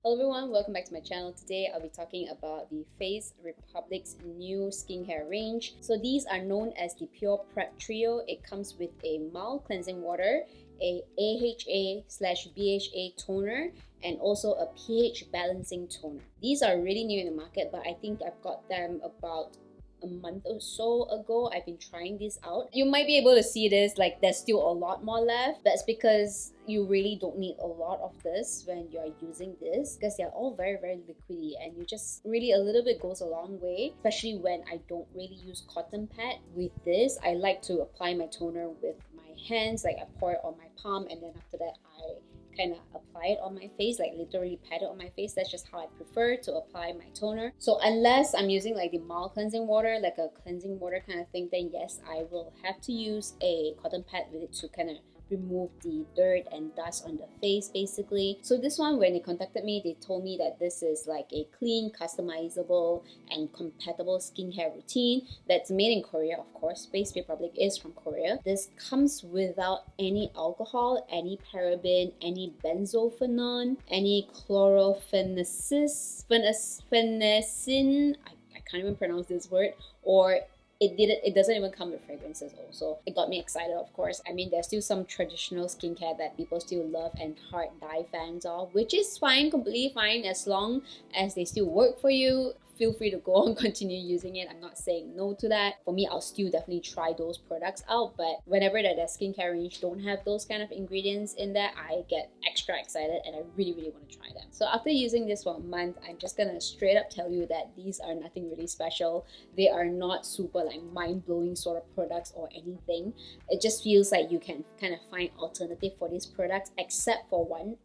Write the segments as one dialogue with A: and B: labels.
A: Hello everyone, welcome back to my channel. Today I'll be talking about the Face Republic's new skincare range. So these are known as the Pureprep Trio. It comes with a mild cleansing water, a AHA/BHA toner, and also a pH balancing toner. These are really new in the market, but I think I've got them about a month or so ago. I've been trying this out. You might be able to see this, like there's still a lot more left. That's because you really don't need a lot of this when you're using this, because they're all very liquidy, and you just really, a little bit goes a long way, especially when I don't really use cotton pad. With this, I like to apply my toner with my hands, like I pour it on my palm, and then after that I kind of apply it on my face, like literally pat it on my face. That's just how I prefer to apply my toner. So unless I'm using like the mild cleansing water, like a cleansing water kind of thing, then yes, I will have to use a cotton pad with it to kind of remove the dirt and dust on the face basically. So this one, when they contacted me, they told me that this is like a clean, customizable and compatible skincare routine that's made in Korea. Of course, Face Republic is from Korea. This comes without any alcohol, any paraben, any benzophenone, any chlorphenesin, I can't even pronounce this word, or it doesn't even come with fragrances also. It got me excited, of course. I mean, there's still some traditional skincare that people still love and hard die fans of, which is fine, completely fine, as long as they still work for you. Feel free to go and continue using it. I'm not saying no to that. For me, I'll still definitely try those products out, but whenever that skincare range don't have those kind of ingredients in there, I get extra excited and I really want to try them. So after using this for a month, I'm just gonna straight up tell you that these are nothing really special. They are not super like mind-blowing sort of products or anything. It just feels like you can kind of find alternative for these products, except for one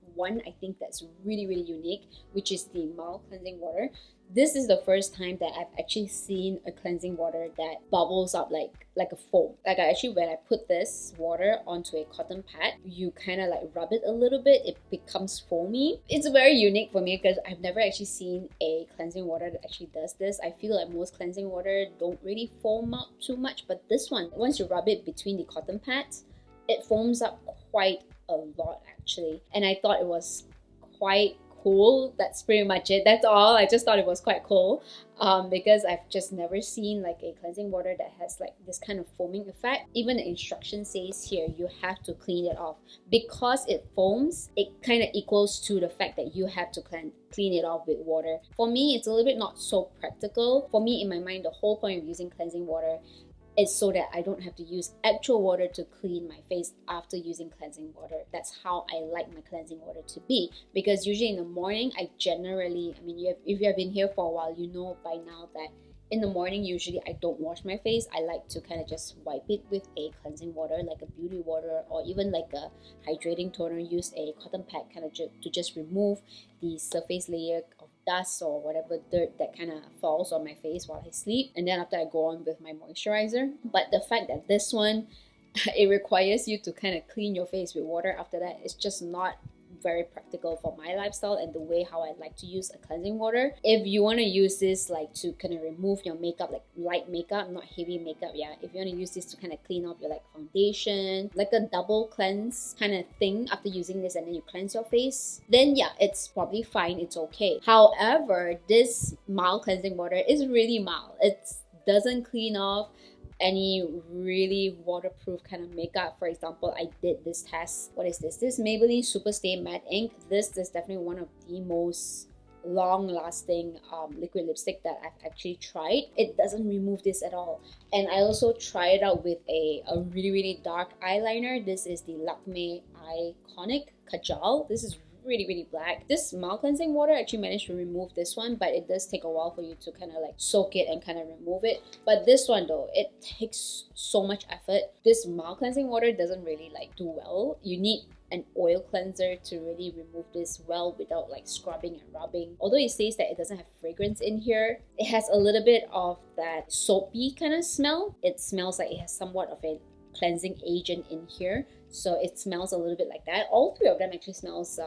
A: I think that's really unique, which is the mild cleansing water. This is the first time that I've actually seen a cleansing water that bubbles up like a foam. Like when I put this water onto a cotton pad, you kind of like rub it a little bit, it becomes foamy. It's very unique for me because I've never actually seen a cleansing water that actually does this. I feel like most cleansing water don't really foam up too much, but this one, once you rub it between the cotton pads, it foams up quite a lot actually. And I thought it was quite cool. That's pretty much it. That's all. I just thought it was quite cool because I've just never seen like a cleansing water that has like this kind of foaming effect. Even the instruction says here you have to clean it off. Because it foams, it kind of equals to the fact that you have to clean it off with water. For me, it's a little bit not so practical. For me, in my mind, the whole point of using cleansing water is so that I don't have to use actual water to clean my face after using cleansing water. That's how I like my cleansing water to be. Because usually in the morning, I generally, I mean, if you have been here for a while, you know by now that in the morning, usually I don't wash my face. I like to kind of just wipe it with a cleansing water, like a beauty water, or even like a hydrating toner. Use a cotton pad kind of to just remove the surface layer of dust or whatever dirt that kind of falls on my face while I sleep, and then after I go on with my moisturizer. But the fact that this one it requires you to kind of clean your face with water after that, it's just not very practical for my lifestyle and the way how I like to use a cleansing water. If you want to use this like to kind of remove your makeup, like light makeup, not heavy makeup, yeah, if you want to use this to kind of clean up your like foundation, like a double cleanse kind of thing after using this, and then you cleanse your face, then yeah, it's probably fine, it's okay. However, this mild cleansing water is really mild. It doesn't clean off any really waterproof kind of makeup. For example, I did this test. What is this? This Maybelline Super Stay Matte Ink. This is definitely one of the most long-lasting liquid lipstick that I've actually tried. It doesn't remove this at all. And I also tried it out with a really dark eyeliner. This is the Lakme Iconic Kajal. This is really black. This mild cleansing water actually managed to remove this one, but it does take a while for you to kind of like soak it and kind of remove it. But this one though, it takes so much effort. This mild cleansing water doesn't really like do well. You need an oil cleanser to really remove this well without like scrubbing and rubbing. Although it says that it doesn't have fragrance in here, it has a little bit of that soapy kind of smell. It smells like it has somewhat of a cleansing agent in here. So it smells a little bit like that. All three of them actually smells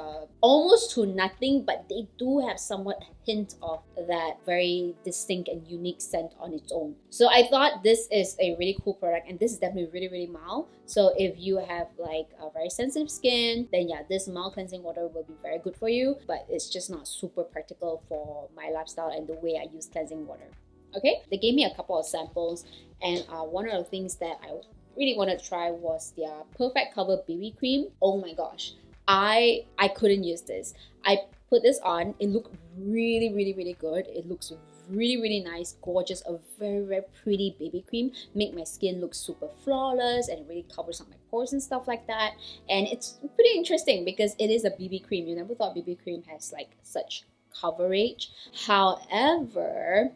A: almost to nothing, but they do have somewhat hint of that very distinct and unique scent on its own. So I thought this is a really cool product, and this is definitely really, really mild. So if you have like a very sensitive skin, then yeah, this mild cleansing water will be very good for you, but it's just not super practical for my lifestyle and the way I use cleansing water. Okay, they gave me a couple of samples, and one of the things that I really wanted to try was their Perfect Cover BB Cream. Oh my gosh, I couldn't use this. I put this on, it looked really, really, really good. It looks really, really nice, gorgeous, a very, very pretty BB cream. Make my skin look super flawless, and it really covers up my pores and stuff like that. And it's pretty interesting because it is a BB cream. You never thought BB cream has like such coverage. However,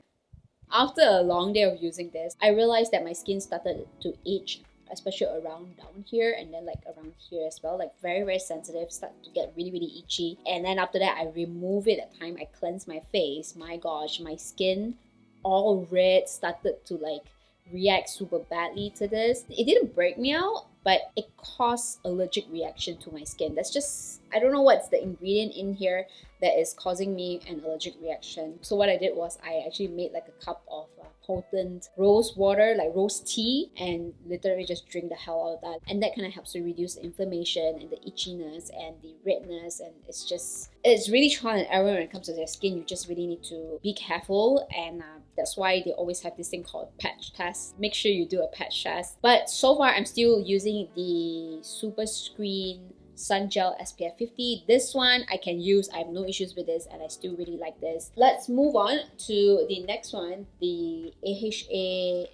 A: after a long day of using this, I realized that my skin started to itch, especially around down here and then like around here as well, like very, very sensitive, start to get really, really itchy. And then after that, I remove it at time I cleanse my face. My gosh, my skin all red started to like react super badly to this. It didn't break me out, but it caused allergic reaction to my skin. That's just, I don't know what's the ingredient in here that is causing me an allergic reaction. So what I did was I actually made like a cup of potent rose water, like rose tea, and literally just drink the hell out of that. And that kind of helps to reduce the inflammation and the itchiness and the redness. And it's really trial and error when it comes to their skin. You just really need to be careful, and that's why they always have this thing called patch test. Make sure you do a patch test. But so far, I'm still using the Super Screen Sun Gel SPF 50. This one I can use. I have no issues with this, and I still really like this. Let's move on to the next one, the AHA/BHA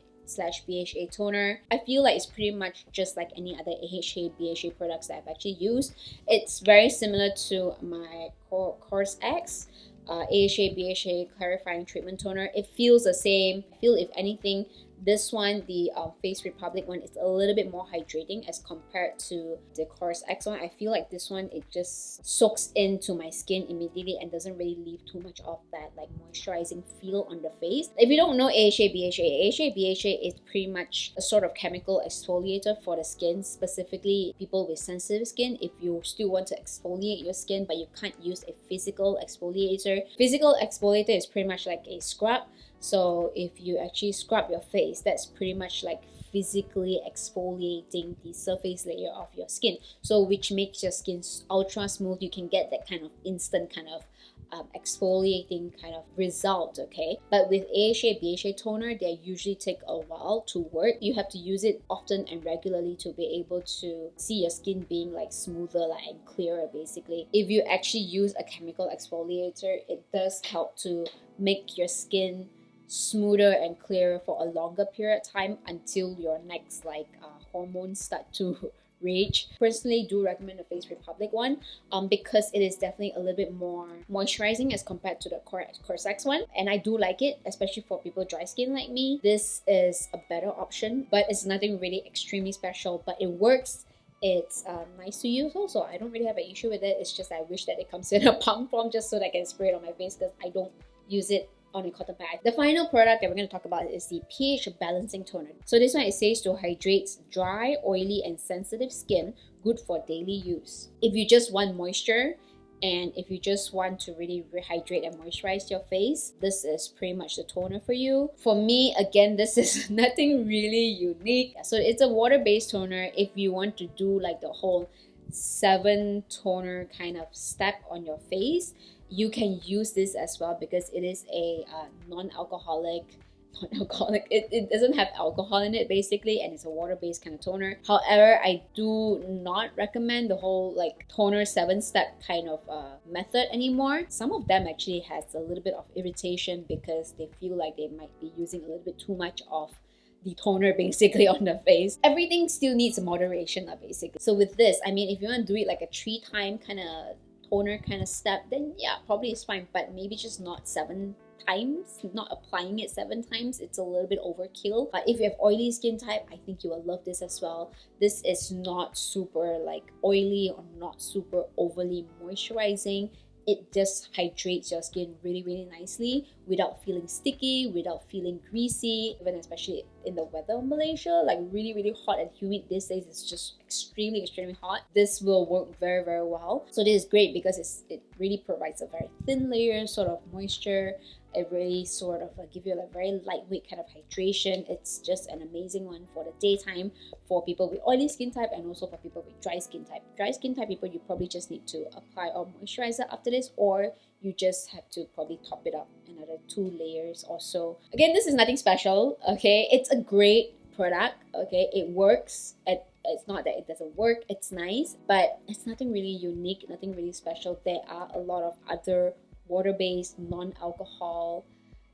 A: toner. I feel like it's pretty much just like any other AHA BHA products that I've actually used. It's very similar to my Course X AHA BHA clarifying treatment toner. It feels the same. I feel if anything, this one, the Face Republic one, is a little bit more hydrating as compared to the Course X one. I feel like this one, it just soaks into my skin immediately and doesn't really leave too much of that like moisturizing feel on the face. If you don't know AHA BHA is pretty much a sort of chemical exfoliator for the skin, specifically people with sensitive skin. If you still want to exfoliate your skin but you can't use a physical exfoliator. Physical exfoliator is pretty much like a scrub. So if you actually scrub your face, that's pretty much like physically exfoliating the surface layer of your skin, so which makes your skin ultra smooth. You can get that kind of instant kind of exfoliating kind of result, okay? But with AHA BHA toner, they usually take a while to work. You have to use it often and regularly to be able to see your skin being like smoother and clearer basically. If you actually use a chemical exfoliator, it does help to make your skin smoother and clearer for a longer period of time until your next hormones start to rage. Personally, do recommend the Face Republic one because it is definitely a little bit more moisturizing as compared to the Course X one, and I do like it, especially for people dry skin like me. This is a better option, but it's nothing really extremely special, but it works. It's nice to use also. I don't really have an issue with it. It's just I wish that it comes in a pump form just so that I can spray it on my face because I don't use it on a cotton pad. The final product that we're going to talk about is the pH Balancing Toner. So this one, it says to hydrate dry, oily, and sensitive skin, good for daily use. If you just want moisture, and if you just want to really rehydrate and moisturize your face, this is pretty much the toner for you. For me, again, this is nothing really unique. So it's a water-based toner. If you want to do like the whole 7 toner kind of step on your face, you can use this as well because it is a non-alcoholic. It doesn't have alcohol in it basically, and it's a water-based kind of toner. However, I do not recommend the whole like toner 7-step kind of method anymore. Some of them actually has a little bit of irritation because they feel like they might be using a little bit too much of the toner basically on the face. Everything still needs moderation basically. So with this, I mean, if you want to do it like a 3-time kind of toner kind of step, then yeah, probably it's fine, but maybe just not 7 times, not applying it 7 times. It's a little bit overkill. But if you have oily skin type, I think you will love this as well. This is not super like oily or not super overly moisturizing. It just hydrates your skin really, really nicely without feeling sticky, without feeling greasy, even especially in the weather of Malaysia, like really, really hot and humid these days. It's just extremely, extremely hot. This will work very, very well. So this is great because it really provides a very thin layer sort of moisture. It really sort of give you a very lightweight kind of hydration. It's just an amazing one for the daytime for people with oily skin type and also for people with dry skin type. Dry skin type people, you probably just need to apply a moisturizer after this, or you just have to probably top it up another 2 layers or so. Again, this is nothing special, okay? It's a great product, okay? It works. It's not that it doesn't work, it's nice, but it's nothing really unique, nothing really special. There are a lot of other water-based, non-alcohol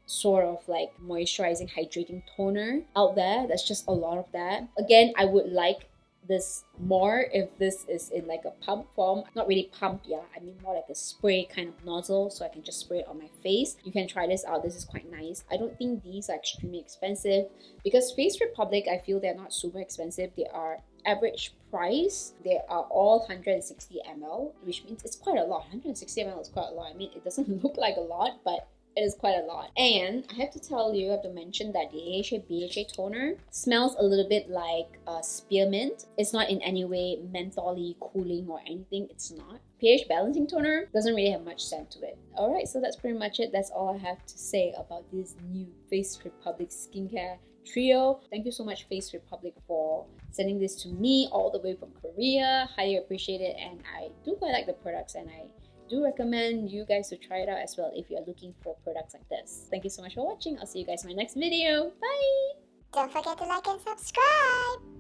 A: sort of like moisturizing, hydrating toner out there. That's just a lot of that. Again, I would like this more if this is in like a pump form. Not really pump, yeah, I mean more like a spray kind of nozzle, so I can just spray it on my face. You can try this out. This is quite nice. I don't think these are extremely expensive because Face Republic, I feel they're not super expensive. They are average price. They are all 160 ml, which means it's quite a lot. 160 ml is quite a lot. I mean, it doesn't look like a lot, but it is quite a lot. And I have to tell you, I have to mention that the AHA BHA toner smells a little bit like spearmint. It's not in any way mentholy, cooling or anything. It's not. pH balancing toner doesn't really have much scent to it. Alright, so that's pretty much it. That's all I have to say about this new Face Republic skincare trio. Thank you so much, Face Republic, for sending this to me all the way from Korea. Highly appreciate it, and I do quite like the products, and I do recommend you guys to try it out as well if you're looking for products like this. Thank you so much for watching. I'll see you guys in my next video. Bye!
B: Don't forget to like and subscribe!